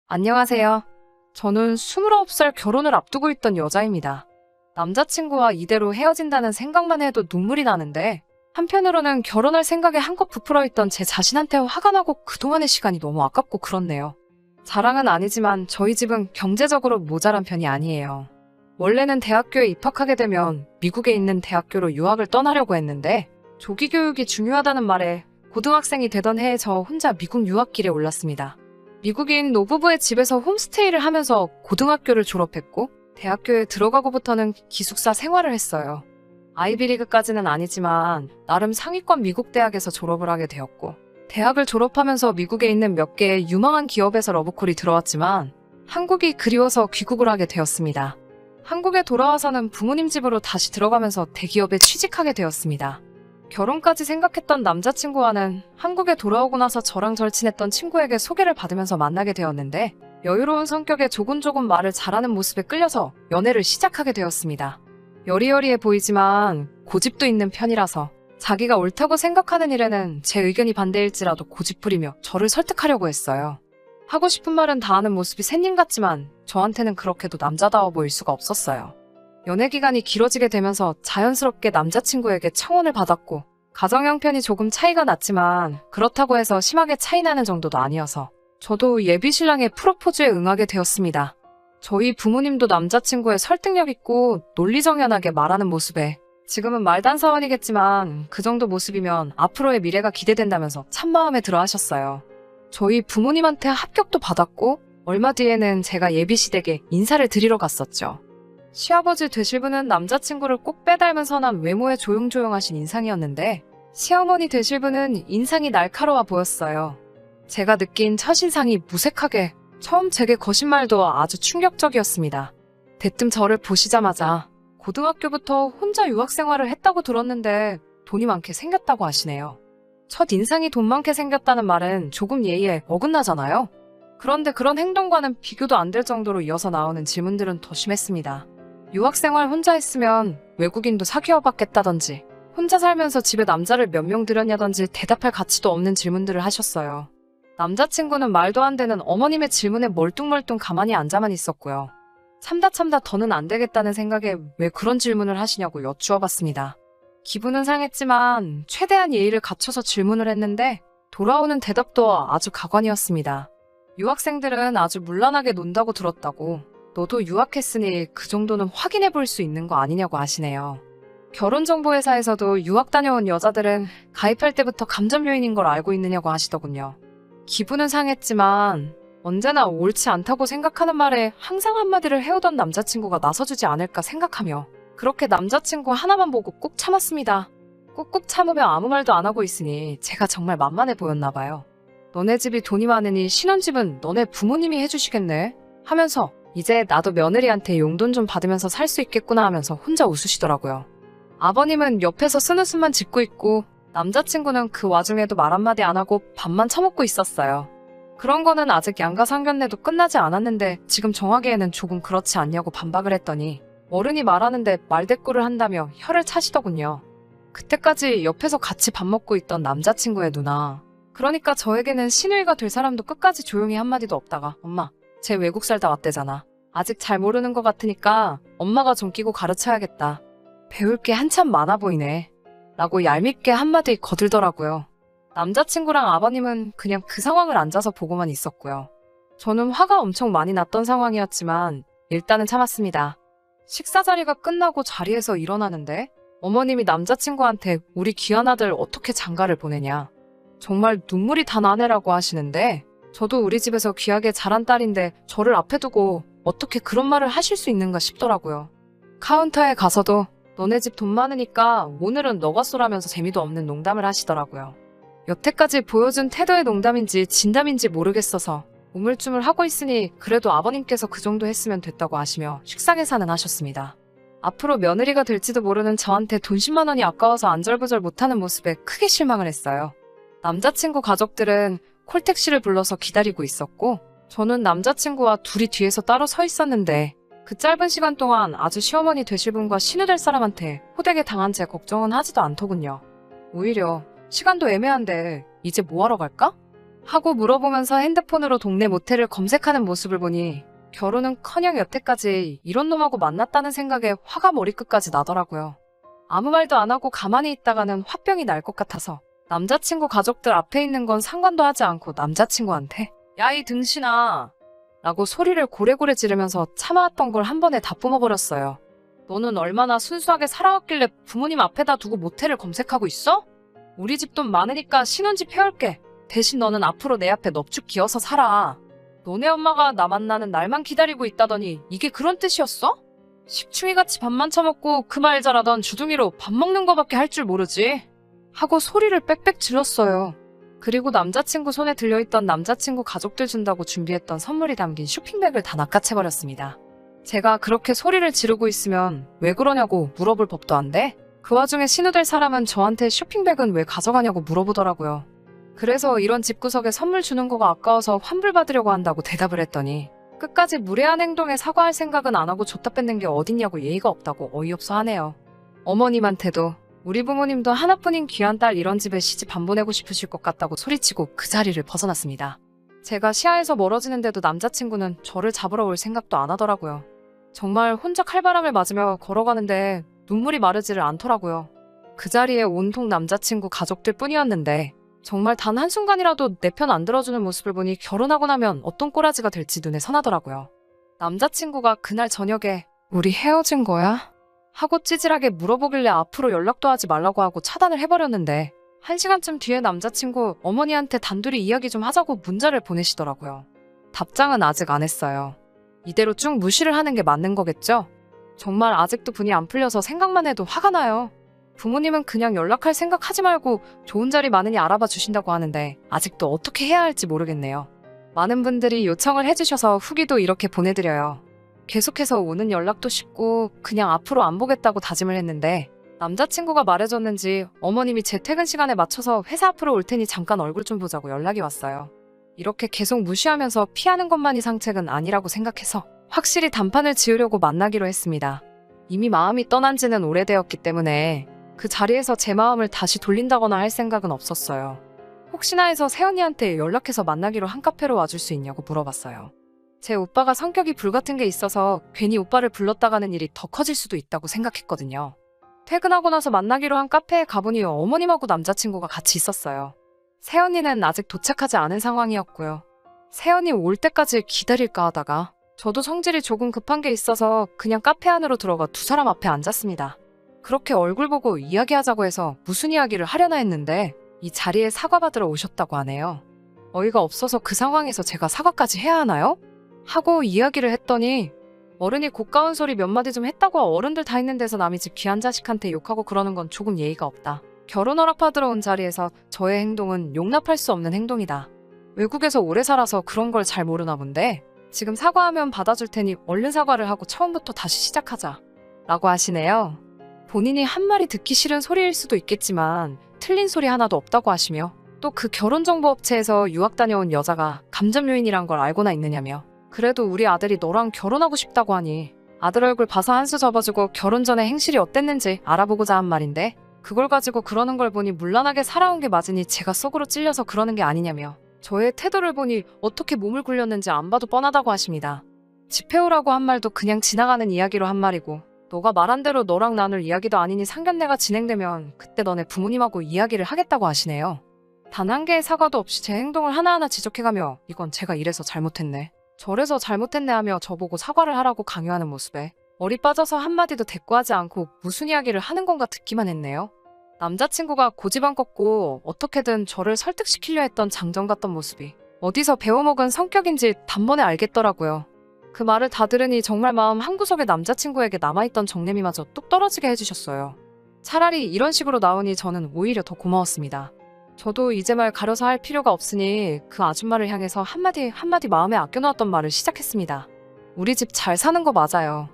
안녕하세요. 저는 29살 결혼을 앞두고 있던 여자입니다. 남자친구와 이대로 헤어진다는 생각만 해도 눈물이 나는데, 한편으로는 결혼할 생각에 한껏 부풀어 있던 제 자신한테 화가 나고 그동안의 시간이 너무 아깝고 그렇네요. 자랑은 아니지만 저희 집은 경제적으로 모자란 편이 아니에요. 원래는 대학교에 입학하게 되면 미국에 있는 대학교로 유학을 떠나려고 했는데, 조기 교육이 중요하다는 말에 고등학생이 되던 해에 저 혼자 미국 유학길에 올랐습니다. 미국인 노부부의 집에서 홈스테이를 하면서 고등학교를 졸업했고, 대학교에 들어가고부터는 기숙사 생활을 했어요. 아이비리그까지는 아니지만 나름 상위권 미국 대학에서 졸업을 하게 되었고, 대학을 졸업하면서 미국에 있는 몇 개의 유망한 기업에서 러브콜이 들어왔지만 한국이 그리워서 귀국을 하게 되었습니다. 한국에 돌아와서는 부모님 집으로 다시 들어가면서 대기업에 취직하게 되었습니다. 결혼까지 생각했던 남자친구와는 한국에 돌아오고 나서 저랑 절친했던 친구에게 소개를 받으면서 만나게 되었는데, 여유로운 성격에 조곤조곤 말을 잘하는 모습에 끌려서 연애를 시작하게 되었습니다. 여리여리해 보이지만 고집도 있는 편이라서 자기가 옳다고 생각하는 일에는 제 의견이 반대일지라도 고집부리며 저를 설득하려고 했어요. 하고 싶은 말은 다 하는 모습이 샌님 같지만 저한테는 그렇게도 남자다워 보일 수가 없었어요. 연애 기간이 길어지게 되면서 자연스럽게 남자친구에게 청혼을 받았고, 가정 형편이 조금 차이가 났지만 그렇다고 해서 심하게 차이 나는 정도도 아니어서 저도 예비 신랑의 프로포즈에 응하게 되었습니다. 저희 부모님도 남자친구의 설득력 있고 논리정연하게 말하는 모습에 지금은 말단사원이겠지만 그 정도 모습이면 앞으로의 미래가 기대된다면서 참 마음에 들어 하셨어요. 저희 부모님한테 합격도 받았고, 얼마 뒤에는 제가 예비시댁에 인사를 드리러 갔었죠. 시아버지 되실 분은 남자친구를 꼭 빼닮은 선한 외모에 조용조용하신 인상이었는데, 시어머니 되실 분은 인상이 날카로워 보였어요. 제가 느낀 첫인상이 무색하게, 처음 제게 거신 말도 아주 충격적이었습니다. 대뜸 저를 보시자마자 고등학교부터 혼자 유학 생활을 했다고 들었는데 돈이 많게 생겼다고 하시네요. 첫 인상이 돈 많게 생겼다는 말은 조금 예의에 어긋나잖아요. 그런데 그런 행동과는 비교도 안 될 정도로 이어서 나오는 질문들은 더 심했습니다. 유학생활 혼자 했으면 외국인도 사귀어 봤겠다던지, 혼자 살면서 집에 남자를 몇 명 들였냐던지 대답할 가치도 없는 질문들을 하셨어요. 남자친구는 말도 안 되는 어머님의 질문에 멀뚱멀뚱 가만히 앉아만 있었고요. 참다 더는 안 되겠다는 생각에 왜 그런 질문을 하시냐고 여쭈어봤습니다. 기분은 상했지만 최대한 예의를 갖춰서 질문을 했는데 돌아오는 대답도 아주 가관이었습니다. 유학생들은 아주 문란하게 논다고 들었다고, 너도 유학했으니 그 정도는 확인해 볼 수 있는 거 아니냐고 하시네요. 결혼정보회사에서도 유학 다녀온 여자들은 가입할 때부터 감점 요인인 걸 알고 있느냐고 하시더군요. 기분은 상했지만 언제나 옳지 않다고 생각하는 말에 항상 한마디를 해오던 남자친구가 나서주지 않을까 생각하며 그렇게 남자친구 하나만 보고 꾹 참았습니다. 꾹꾹 참으며 아무 말도 안 하고 있으니 제가 정말 만만해 보였나 봐요. 너네 집이 돈이 많으니 신혼집은 너네 부모님이 해주시겠네 하면서 이제 나도 며느리한테 용돈 좀 받으면서 살 수 있겠구나 하면서 혼자 웃으시더라고요. 아버님은 옆에서 쓴웃음만 짓고 있고, 남자친구는 그 와중에도 말 한마디 안 하고 밥만 처먹고 있었어요. 그런 거는 아직 양가상견례도 끝나지 않았는데 지금 정하기에는 조금 그렇지 않냐고 반박을 했더니 어른이 말하는데 말대꾸를 한다며 혀를 차시더군요. 그때까지 옆에서 같이 밥 먹고 있던 남자친구의 누나. 그러니까 저에게는 시누이가 될 사람도 끝까지 조용히 한마디도 없다가 엄마, 쟤 외국 살다 왔대잖아. 아직 잘 모르는 것 같으니까 엄마가 좀 끼고 가르쳐야겠다. 배울 게 한참 많아 보이네. 라고 얄밉게 한마디 거들더라고요. 남자친구랑 아버님은 그냥 그 상황을 앉아서 보고만 있었고요. 저는 화가 엄청 많이 났던 상황이었지만 일단은 참았습니다. 식사 자리가 끝나고 자리에서 일어나는데 어머님이 남자친구한테 우리 귀한 아들 어떻게 장가를 보내냐. 정말 눈물이 다 나네라고 하시는데, 저도 우리 집에서 귀하게 자란 딸인데 저를 앞에 두고 어떻게 그런 말을 하실 수 있는가 싶더라고요. 카운터에 가서도 너네 집 돈 많으니까 오늘은 너가 쏘라면서 재미도 없는 농담을 하시더라고요. 여태까지 보여준 태도의 농담인지 진담인지 모르겠어서 우물쭈물하고 있으니 그래도 아버님께서 그 정도 했으면 됐다고 하시며 식사 계산은 하셨습니다. 앞으로 며느리가 될지도 모르는 저한테 돈 10만 원이 아까워서 안절부절 못하는 모습에 크게 실망을 했어요. 남자친구 가족들은 콜택시를 불러서 기다리고 있었고, 저는 남자친구와 둘이 뒤에서 따로 서 있었는데 그 짧은 시간 동안 아주 시어머니 되실 분과 신우 될 사람한테 호되게 당한 제 걱정은 하지도 않더군요. 오히려 시간도 애매한데 이제 뭐하러 갈까? 하고 물어보면서 핸드폰으로 동네 모텔을 검색하는 모습을 보니 결혼은커녕 여태까지 이런 놈하고 만났다는 생각에 화가 머리끝까지 나더라고요. 아무 말도 안 하고 가만히 있다가는 화병이 날 것 같아서 남자친구 가족들 앞에 있는 건 상관도 하지 않고 남자친구한테 야, 이 등신아 라고 소리를 고래고래 지르면서 참아왔던 걸 한 번에 다 뿜어버렸어요. 너는 얼마나 순수하게 살아왔길래 부모님 앞에다 두고 모텔을 검색하고 있어? 우리 집 돈 많으니까 신혼집 해올게. 대신 너는 앞으로 내 앞에 넙죽 기어서 살아. 너네 엄마가 나 만나는 날만 기다리고 있다더니 이게 그런 뜻이었어? 식충이같이 밥만 처먹고 그 말 잘하던 주둥이로 밥 먹는 거밖에 할 줄 모르지. 하고 소리를 빽빽 질렀어요. 그리고 남자친구 손에 들려있던 남자친구 가족들 준다고 준비했던 선물이 담긴 쇼핑백을 다 낚아채버렸습니다. 제가 그렇게 소리를 지르고 있으면 왜 그러냐고 물어볼 법도 안 돼? 그 와중에 신우될 사람은 저한테 쇼핑백은 왜 가져가냐고 물어보더라고요. 그래서 이런 집구석에 선물 주는 거가 아까워서 환불받으려고 한다고 대답을 했더니 끝까지 무례한 행동에 사과할 생각은 안 하고 줬다 뺏는 게 어딨냐고 예의가 없다고 어이없어 하네요. 어머님한테도 우리 부모님도 하나뿐인 귀한 딸 이런 집에 시집 안 보내고 싶으실 것 같다고 소리치고 그 자리를 벗어났습니다. 제가 시야에서 멀어지는데도 남자친구는 저를 잡으러 올 생각도 안 하더라고요. 정말 혼자 칼바람을 맞으며 걸어가는데 눈물이 마르지를 않더라고요. 그 자리에 온통 남자친구 가족들 뿐이었는데 정말 단 한순간이라도 내 편 안 들어주는 모습을 보니 결혼하고 나면 어떤 꼬라지가 될지 눈에 선하더라고요. 남자친구가 그날 저녁에 우리 헤어진 거야? 하고 찌질하게 물어보길래 앞으로 연락도 하지 말라고 하고 차단을 해버렸는데 1시간쯤 뒤에 남자친구 어머니한테 단둘이 이야기 좀 하자고 문자를 보내시더라고요. 답장은 아직 안 했어요. 이대로 쭉 무시를 하는 게 맞는 거겠죠? 정말 아직도 분이 안 풀려서 생각만 해도 화가 나요. 부모님은 그냥 연락할 생각 하지 말고 좋은 자리 많으니 알아봐 주신다고 하는데 아직도 어떻게 해야 할지 모르겠네요. 많은 분들이 요청을 해주셔서 후기도 이렇게 보내드려요. 계속해서 오는 연락도 쉽고 그냥 앞으로 안 보겠다고 다짐을 했는데 남자친구가 말해줬는지 어머님이 제 퇴근 시간에 맞춰서 회사 앞으로 올 테니 잠깐 얼굴 좀 보자고 연락이 왔어요. 이렇게 계속 무시하면서 피하는 것만이 상책은 아니라고 생각해서 확실히 단판을 지으려고 만나기로 했습니다. 이미 마음이 떠난 지는 오래되었기 때문에 그 자리에서 제 마음을 다시 돌린다거나 할 생각은 없었어요. 혹시나 해서 새언니한테 연락해서 만나기로 한 카페로 와줄 수 있냐고 물어봤어요. 제 오빠가 성격이 불같은 게 있어서 괜히 오빠를 불렀다가는 일이 더 커질 수도 있다고 생각했거든요. 퇴근하고 나서 만나기로 한 카페에 가보니 어머님하고 남자친구가 같이 있었어요. 새언니는 아직 도착하지 않은 상황이었고요. 새언니 올 때까지 기다릴까 하다가 저도 성질이 조금 급한 게 있어서 그냥 카페 안으로 들어가 두 사람 앞에 앉았습니다. 그렇게 얼굴 보고 이야기하자고 해서 무슨 이야기를 하려나 했는데 이 자리에 사과받으러 오셨다고 하네요. 어이가 없어서 그 상황에서 제가 사과까지 해야 하나요? 하고 이야기를 했더니 어른이 고가운 소리 몇 마디 좀 했다고 어른들 다 있는 데서 남의 집 귀한 자식한테 욕하고 그러는 건 조금 예의가 없다. 결혼 허락받으러 온 자리에서 저의 행동은 용납할 수 없는 행동이다. 외국에서 오래 살아서 그런 걸 잘 모르나 본데 지금 사과하면 받아줄 테니 얼른 사과를 하고 처음부터 다시 시작하자 라고 하시네요. 본인이 한 말이 듣기 싫은 소리일 수도 있겠지만 틀린 소리 하나도 없다고 하시며 또 그 결혼정보업체에서 유학 다녀온 여자가 감점 요인이란 걸 알고나 있느냐며 그래도 우리 아들이 너랑 결혼하고 싶다고 하니 아들 얼굴 봐서 한 수 접어주고 결혼 전에 행실이 어땠는지 알아보고자 한 말인데 그걸 가지고 그러는 걸 보니 문란하게 살아온 게 맞으니 제가 속으로 찔려서 그러는 게 아니냐며 저의 태도를 보니 어떻게 몸을 굴렸는지 안 봐도 뻔하다고 하십니다. 집해오라고 한 말도 그냥 지나가는 이야기로 한 말이고 너가 말한 대로 너랑 나눌 이야기도 아니니 상견례가 진행되면 그때 너네 부모님하고 이야기를 하겠다고 하시네요. 단 한 개의 사과도 없이 제 행동을 하나하나 지적해가며 이건 제가 이래서 잘못했네. 저래서 잘못했네 하며 저보고 사과를 하라고 강요하는 모습에 머리 빠져서 한마디도 대꾸하지 않고 무슨 이야기를 하는 건가 듣기만 했네요. 남자친구가 고집안 꺾고 어떻게든 저를 설득시키려 했던 장정 같던 모습이 어디서 배워먹은 성격인지 단번에 알겠더라고요. 그 말을 다 들으니 정말 마음 한구석에 남자친구에게 남아있던 정내미마저 뚝 떨어지게 해주셨어요. 차라리 이런 식으로 나오니 저는 오히려 더 고마웠습니다. 저도 이제 말 가려서 할 필요가 없으니 그 아줌마를 향해서 한마디 마음에 아껴놓았던 말을 시작했습니다. 우리 집 잘 사는 거 맞아요.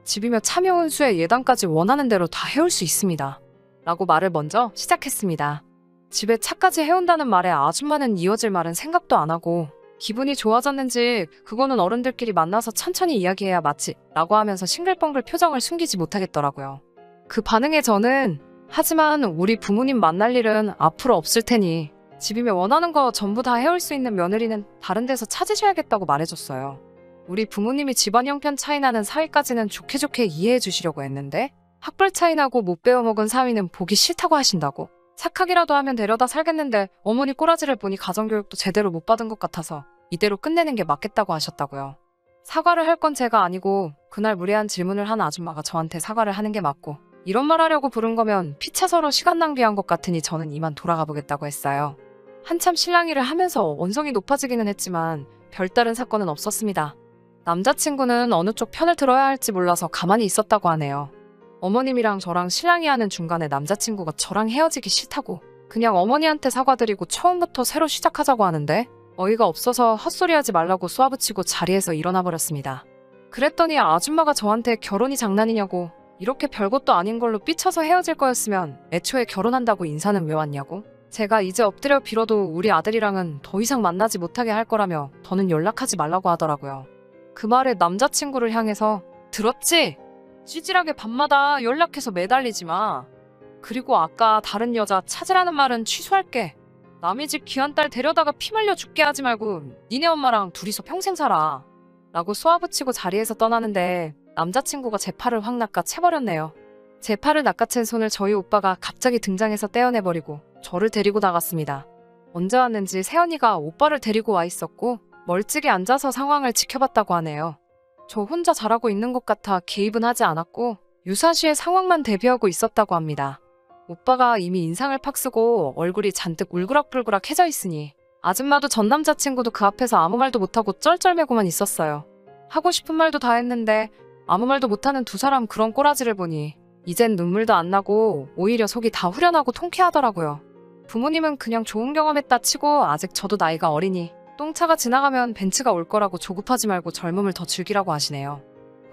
집이며 참여 혼수에 예단까지 원하는 대로 다 해올 수 있습니다. 라고 말을 먼저 시작했습니다. 집에 차까지 해온다는 말에 아줌마는 이어질 말은 생각도 안 하고 기분이 좋아졌는지 그거는 어른들끼리 만나서 천천히 이야기해야 맞지 라고 하면서 싱글벙글 표정을 숨기지 못하겠더라고요. 그 반응에 저는 하지만 우리 부모님 만날 일은 앞으로 없을 테니 집이면 원하는 거 전부 다 해올 수 있는 며느리는 다른 데서 찾으셔야겠다고 말해줬어요. 우리 부모님이 집안 형편 차이 나는 사위까지는 좋게 좋게 이해해 주시려고 했는데 학벌 차이 나고 못 배워먹은 사위는 보기 싫다고 하신다고. 착하기라도 하면 데려다 살겠는데 어머니 꼬라지를 보니 가정교육도 제대로 못 받은 것 같아서 이대로 끝내는 게 맞겠다고 하셨다고요. 사과를 할 건 제가 아니고 그날 무례한 질문을 한 아줌마가 저한테 사과를 하는 게 맞고 이런 말 하려고 부른 거면 피차 서로 시간 낭비한 것 같으니 저는 이만 돌아가 보겠다고 했어요. 한참 실랑이를 하면서 언성이 높아지기는 했지만 별다른 사건은 없었습니다. 남자친구는 어느 쪽 편을 들어야 할지 몰라서 가만히 있었다고 하네요. 어머님이랑 저랑 실랑이 하는 중간에 남자친구가 저랑 헤어지기 싫다고 그냥 어머니한테 사과드리고 처음부터 새로 시작하자고 하는데 어이가 없어서 헛소리하지 말라고 쏘아붙이고 자리에서 일어나 버렸습니다. 그랬더니 아줌마가 저한테 결혼이 장난이냐고 이렇게 별것도 아닌 걸로 삐쳐서 헤어질 거였으면 애초에 결혼한다고 인사는 왜 왔냐고 제가 이제 엎드려 빌어도 우리 아들이랑은 더 이상 만나지 못하게 할 거라며 더는 연락하지 말라고 하더라고요. 그 말에 남자친구를 향해서 들었지? 찌질하게 밤마다 연락해서 매달리지 마. 그리고 아까 다른 여자 찾으라는 말은 취소할게. 남의 집 귀한 딸 데려다가 피 말려 죽게 하지 말고 니네 엄마랑 둘이서 평생 살아. 라고 쏘아붙이고 자리에서 떠나는데 남자친구가 제 팔을 확 낚아채버렸네요. 제 팔을 낚아챈 손을 저희 오빠가 갑자기 등장해서 떼어내버리고 저를 데리고 나갔습니다. 언제 왔는지 새언니가 오빠를 데리고 와 있었고 멀찍이 앉아서 상황을 지켜봤다고 하네요. 저 혼자 잘하고 있는 것 같아 개입은 하지 않았고 유사시에 상황만 대비하고 있었다고 합니다. 오빠가 이미 인상을 팍 쓰고 얼굴이 잔뜩 울그락불그락 해져 있으니 아줌마도 전 남자친구도 그 앞에서 아무 말도 못하고 쩔쩔매고만 있었어요. 하고 싶은 말도 다 했는데 아무 말도 못하는 두 사람 그런 꼬라지를 보니 이젠 눈물도 안 나고 오히려 속이 다 후련하고 통쾌하더라고요. 부모님은 그냥 좋은 경험했다 치고 아직 저도 나이가 어리니 똥차가 지나가면 벤츠가 올 거라고 조급하지 말고 젊음을 더 즐기라고 하시네요.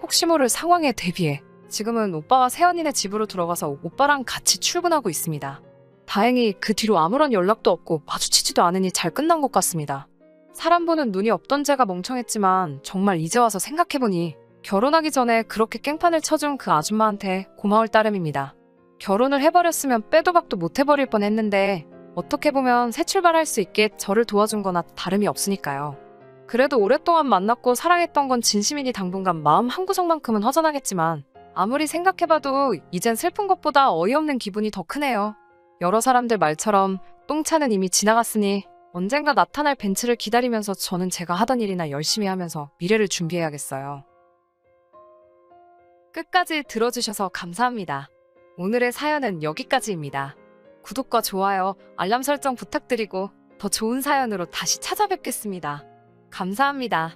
혹시 모를 상황에 대비해 지금은 오빠와 새언니네 집으로 들어가서 오빠랑 같이 출근하고 있습니다. 다행히 그 뒤로 아무런 연락도 없고 마주치지도 않으니 잘 끝난 것 같습니다. 사람 보는 눈이 없던 제가 멍청했지만 정말 이제 와서 생각해보니 결혼하기 전에 그렇게 깽판을 쳐준 그 아줌마한테 고마울 따름입니다. 결혼을 해버렸으면 빼도 박도 못 해버릴 뻔했는데 어떻게 보면 새 출발할 수 있게 저를 도와준 거나 다름이 없으니까요. 그래도 오랫동안 만났고 사랑했던 건 진심이니 당분간 마음 한구석만큼은 허전하겠지만 아무리 생각해봐도 이젠 슬픈 것보다 어이없는 기분이 더 크네요. 여러 사람들 말처럼 똥차는 이미 지나갔으니 언젠가 나타날 벤츠를 기다리면서 저는 제가 하던 일이나 열심히 하면서 미래를 준비해야겠어요. 끝까지 들어주셔서 감사합니다. 오늘의 사연은 여기까지입니다. 구독과 좋아요, 알람 설정 부탁드리고 더 좋은 사연으로 다시 찾아뵙겠습니다. 감사합니다.